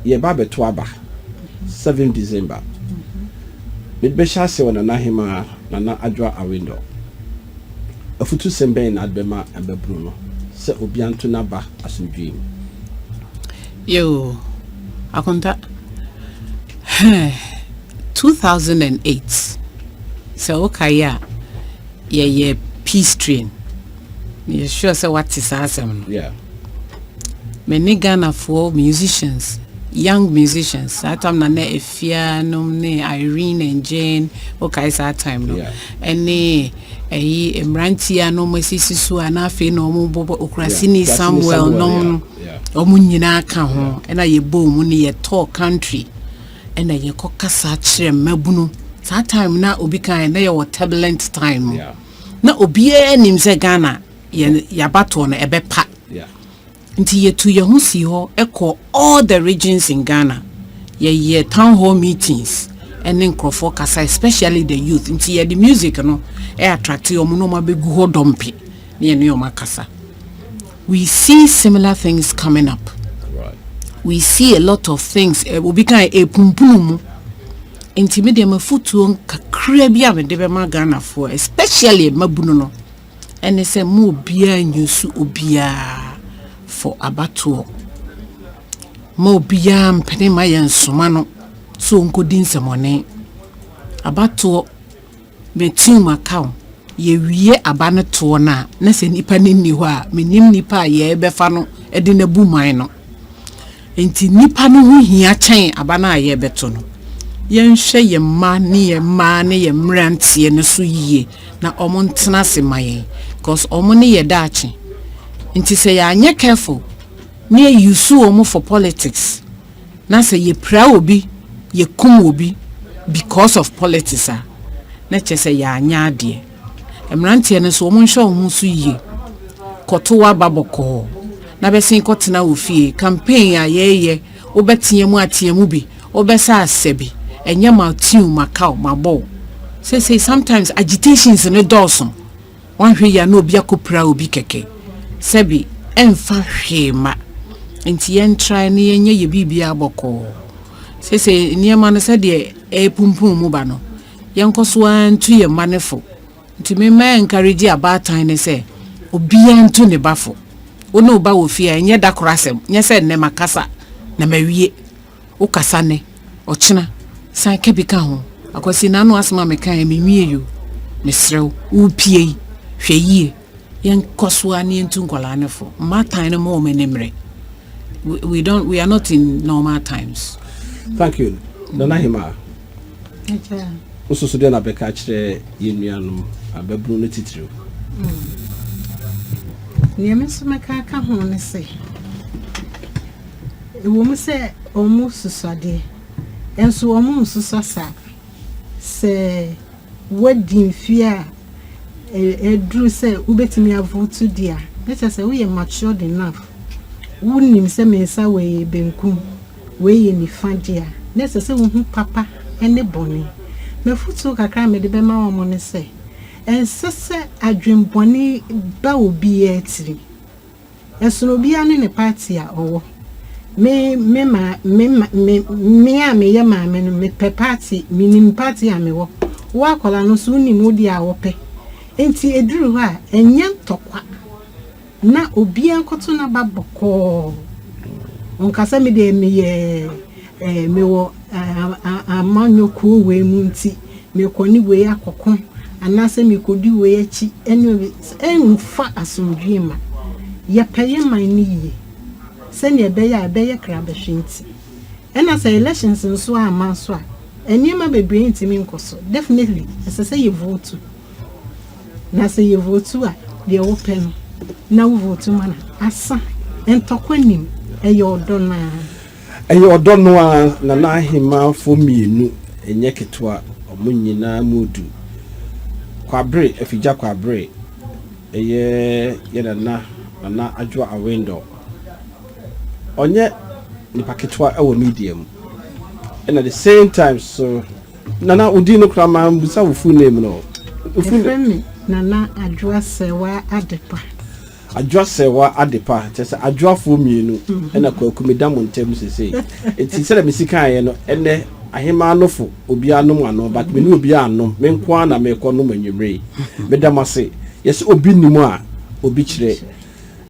ye ba beto aba 7 December mid be sha se wona na hima Nana Adwoa Awendo afutu semben na adbema ababru no se obianto na ba asomdwem yo akonta 2008 so okaya ye peace train you sure say what is awesome yeah many Ghana for musicians, young musicians. That time na Efia, ne Irene and Jane. Okay, it's that time no. Any Mrantia no Mesisu anafe no mo bobo Okrasini Samuel no omunyina ka ho. Na ye bo mu ne ye talk country. Na ye kokasa kire mabunu. That time na obi kan na ye turbulent time. Na obi nim se Ghana ya bato no ebepa. Nti ye to ye hu si ho eko all the regions in Ghana ye town hall meetings and nkrofo kasa especially the youth nti ye the music no attract you no ma begu ho dompe ne ne o makasa. We see similar things coming up. Right. We see a lot of things obi kan pumpunu nti me de mafutuo kakra bi a me de be ma Ghana for especially mabunu no ene se mo bia nyusu obia for abato mo bia mpene ma yensoma no so nkodi nsemone abato betim account ye wie abane to na se nipa ni ho a menim nipa ye befa no e de na buman no enti nipa no ho hia kyen abana ye beto no yenhwe ye ma ne ye mrantie no so yie na omo ntena se mayen cause omo ne ye daachi nti say ya anye careful ne use omo for politics na say ye pra obi ye kum obi because of politics na che say ya anya ade emrantie ne so omo nhwe omo so yie kotowa baboko na besin kotena ofie campaign a ye obetiemu atiemu bi obesa asebi enye ma tiu makao mabo say sometimes agitations ne dawson wan hwe ya na obi akopra obi keke sebi emfa hwema enti yen try ne yenye ye bibia boko say niema no se de pumpum mu ba no yen koso antu ye manefo nti me ma encourage abatan ne se obi antu ne bafo ono ba wo fia enye da korasem nye se ne makasa na mawie wo kasa ne ochina san kebika ho akwasi na no asema me kan me mie yo mesrew wo pie hwe yie yen koso ani entu nkola ne fo matan no mo menemre we are not in normal times. Thank you. Nana Hima. Echa. Ususu de na beka kire yenuanum ababru no titiro. Niyemeso meka ka ho ne se. Ewo mu se omu susade. Enso omu susasa. Se wedding fear edru se ubetimi avotu dia. Let say we are matured enough. Wunim se mensa we benkum we ye ni fadia na se wo hu papa ene boni me futu kakra me de be ma wo ne se ensese adwemboni ba obi etiri enso obi ane ne party a owo me a me ye ma me no me pe party minim party a me wo akola no so nim odi a wo pe enti eduru ha enye ntokwa na obi ankoto na baboko onkasa me de me wo amanyoku we munti me koni we akokon anase me kodi we achi ene enfa asomdwema ye peye man ni ye se ne be ya kraba hwenti ena say elections nso ama so a enima bebre ntimi nkoso definitely ese ye vote na say ye vote a de open na vote mana asa entokwanim eyodona Nana Hima for mienu enye ketwa omunyina mudu kwabre afija kwabre eye Nana Adwoa Awendo onye nipa ketwa ewo medium and at the same time so Nana udino krama mbusa wo full name no ufune Nana Adwoa Sewa Adepa adwa sewa adepa kyese adwafo mienu na kwaku medam ntem sese enti sɛ me sika ye no ene ahema anofo obi anom ano but me ne obi anom me nko na me kɔ no manwumre medam ase yes obi nimu a obi kyerɛ